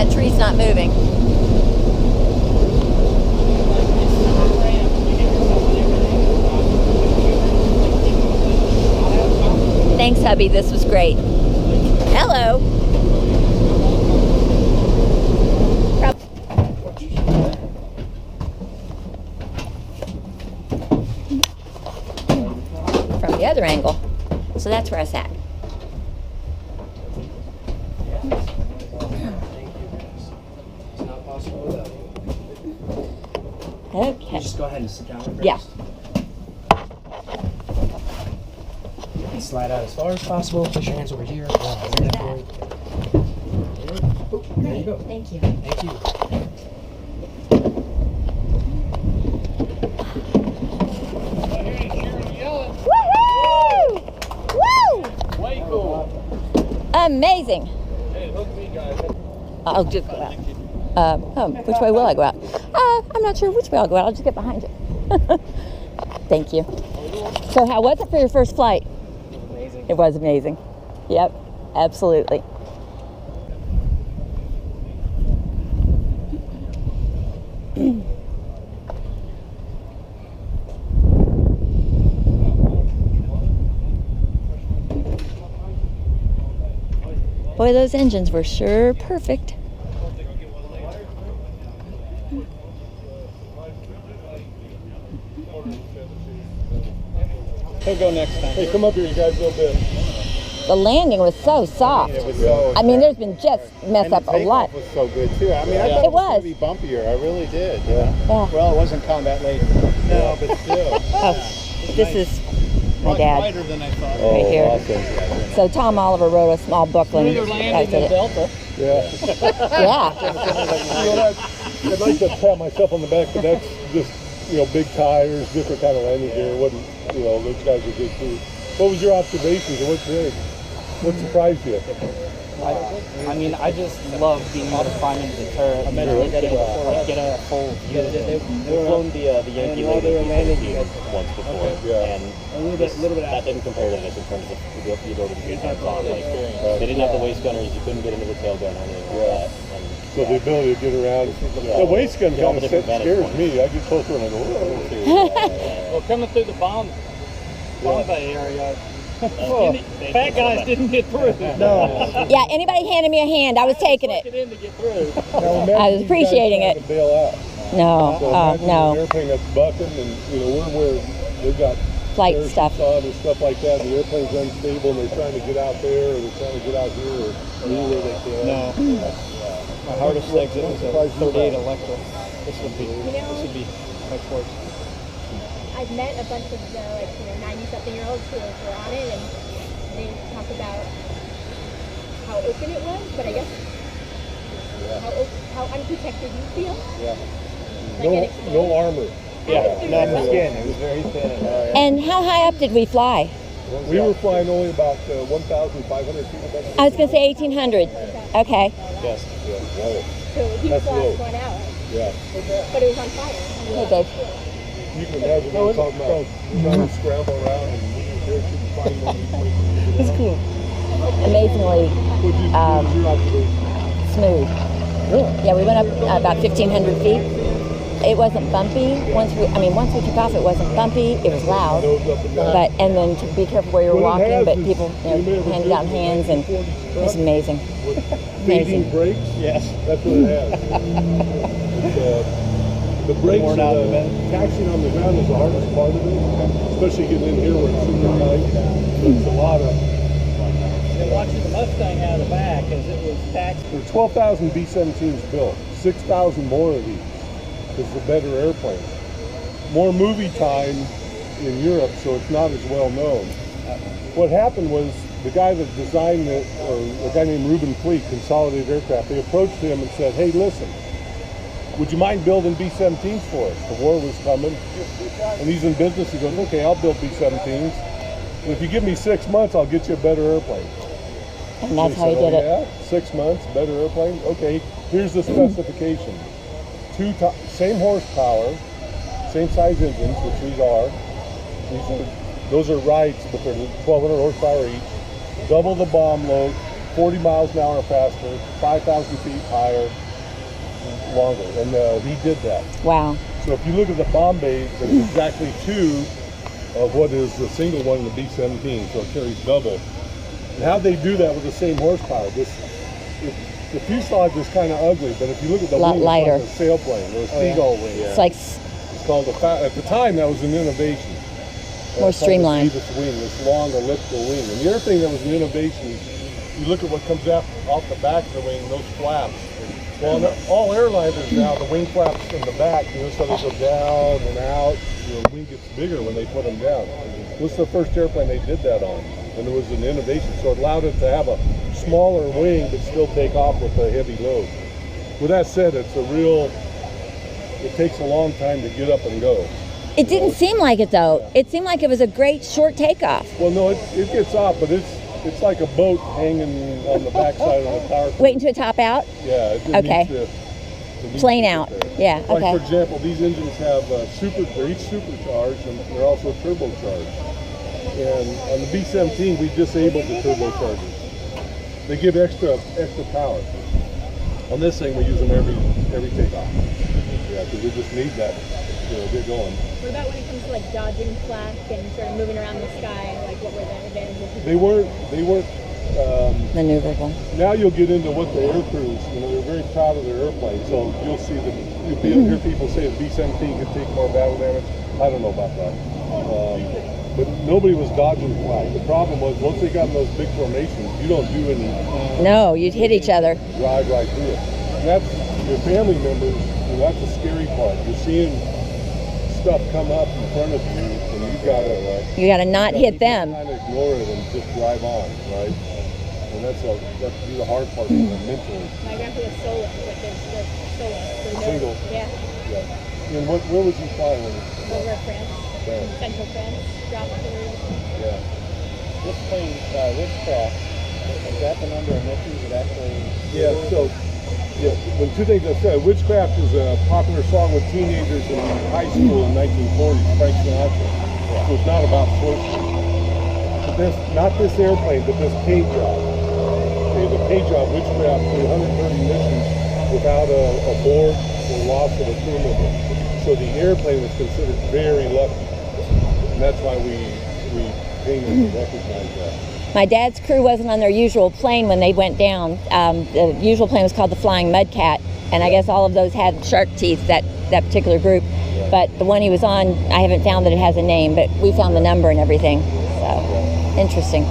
that tree's not moving. Thanks, hubby. This was great. Hello. From the other angle. So that's where I sat. Okay. Just go ahead and sit down. Yeah. Slide out as far as possible. Push your hands over here. Oh, there you go. Thank you. Thank you. Woohoo! Woo! Way cool. Amazing. Hey, hook me, guys. I'll just go out. Which way will I go out? I'm not sure which way I'll go out. I'll just get behind you. Thank you. So how was it for your first flight? Amazing. It was amazing. Yep, absolutely. Boy, those engines were sure perfect. He'll go next time. Hey, come up here, you guys, a little bit. The landing was so soft. It was so I mean, there's been just messed up a lot. It was so good too. I mean, I thought it was going to be bumpier. I really did. Yeah. Well, it wasn't combat laden. No, but still. Oh, this is my dad Lighter than I thought. right here. Awesome. So Tom Oliver wrote a small booklet. Smoother landing than Delta. Yeah. Yeah. I'd like to pat myself on the back, but that's just, big tires, different kind of landing gear. It wasn't, those guys were good too. What was your observations or what surprised you? I just love being able to climb into the turret. I get a full view. They've flown the Yankee landing once before, and that didn't compare to this in terms of the ability to get hands on. Like, they didn't have the waist gunners, you couldn't get into the tail gun or anything like that. So the ability to get around. The waist gun kind of scares me. I get closer and I go, whoa. Well, coming through the bomb bay area, fat guys didn't get through. No. Yeah, anybody handed me a hand, I was taking it. In to get through. I was appreciating it. Bail out. No, So oh, imagine no. an airplane that's bucking and, we're where they've got Flight parachutes stuff. on and stuff like that. The airplane's unstable and they're trying to get out there or they're trying to get out here or anywhere they can. No. My hardest exit was a 38 Electra. This would be much worse. I've met a bunch of 90-something-year-olds who were on it, and they talk about how open it was, but I guess how unprotected you feel. Yeah. Like No armor. Yeah, not skin. It was very thin. And how high up did we fly? We were flying only about 1,500 feet. I was going to say 1,800. Okay. Yes. Yeah. So he was That's the low. last one out, Yeah. but it was on fire. Hey, babe. You can imagine what we're talking about trying to scramble around and moving parachute and finding one of these places. It's cool. Amazingly smooth. Yeah, we went up about 1,500 feet. It wasn't bumpy. Once we took off, it wasn't bumpy. It was loud, and then to be careful where you're walking. But people, handed down hands, and it was amazing. Amazing brakes. Yes. That's what it has. The brakes, taxiing on the ground is the hardest part of it, especially getting in here where it's super tight. It's a lot of. And watching the Mustang out of the back as it was taxed. There are 12,000 B-17s built, 6,000 more of these. It's a better airplane. More movie time in Europe, so it's not as well known. What happened was the guy that designed it, or a guy named Reuben Fleet, Consolidated Aircraft, they approached him and said, hey, listen, would you mind building B-17s for us? The war was coming, and he's in business. He goes, okay, I'll build B-17s. And if you give me 6 months, I'll get you a better airplane. And that's how he did it. Yeah, 6 months, better airplane. Okay, here's the specification. Same horsepower, same size engines, which these are. Those are Wrights, but they're 1,200 horsepower each. Double the bomb load, 40 miles an hour faster, 5,000 feet higher, longer. And he did that. Wow. So if you look at the Bombay, there's exactly two of what is the single one in the B-17, so it carries double. And how they do that with the same horsepower? The fuselage is kind of ugly, but if you look at the Lot wing, lighter. it's like a sailplane or a seagull wing. It's like It's called at the time that was an innovation. More It's called streamlined. the Davis wing, this long elliptical wing. And the other thing that was an innovation, you look at what comes off the back of the wing, those flaps. Well, all airliners now, the wing flaps in the back, so they go down and out. The wing gets bigger when they put them down. This is the first airplane they did that on, and it was an innovation. So it allowed it to have a smaller wing but still take off with a heavy load. With that said, it takes a long time to get up and go. it didn't seem like it though. It seemed like it was a great short takeoff. Well, no, it gets off, but it's like a boat hanging on the backside of the tower. Waiting to top out. Yeah. It just Okay. needs to Plane out. Yeah. Like Okay. for example, these engines have they're each supercharged and they're also turbocharged. And on the B-17, we disabled the turbochargers. They give extra power. On this thing, we use them every takeoff. Yeah, because we just need that to get going. What about when it comes to like dodging flak and sort of moving around the sky? Like what were the advantages? They weren't. Maneuverable. Now you'll get into what the air crews. They're very proud of their airplane. So you'll see you'll hear people say the B-17 could take more battle damage. I don't know about that. But nobody was dodging flak. The problem was once they got in those big formations, you don't do any. No, you'd hit each other. Drive right through it. And that's your family members. That's the scary part. You're seeing stuff come up in front of you, and You gotta not hit them. Kind of ignore it and just drive on, right? And that's the hard part for them mentally. My grandpa was solo, like the solo. So Single. Yeah. Yeah. And where was he flying? Over France. Central France. Dropped through. Yeah. This plane, Witchcraft, is that the number of missions that actually... Yeah, so, when two things I said, Witchcraft is a popular song with teenagers in high school in 1940s, Frank Sinatra. So it's not about sorcery. But not this airplane, but this paint job. Okay, the paint job, Witchcraft, did 130 missions without a board or loss of a crew member. So the airplane was considered very lucky. And that's why we painted to recognize that. My dad's crew wasn't on their usual plane when they went down. The usual plane was called the Flying Mudcat, and I guess all of those had shark teeth, that particular group. But the one he was on, I haven't found that it has a name, but we found the number and everything. So, interesting.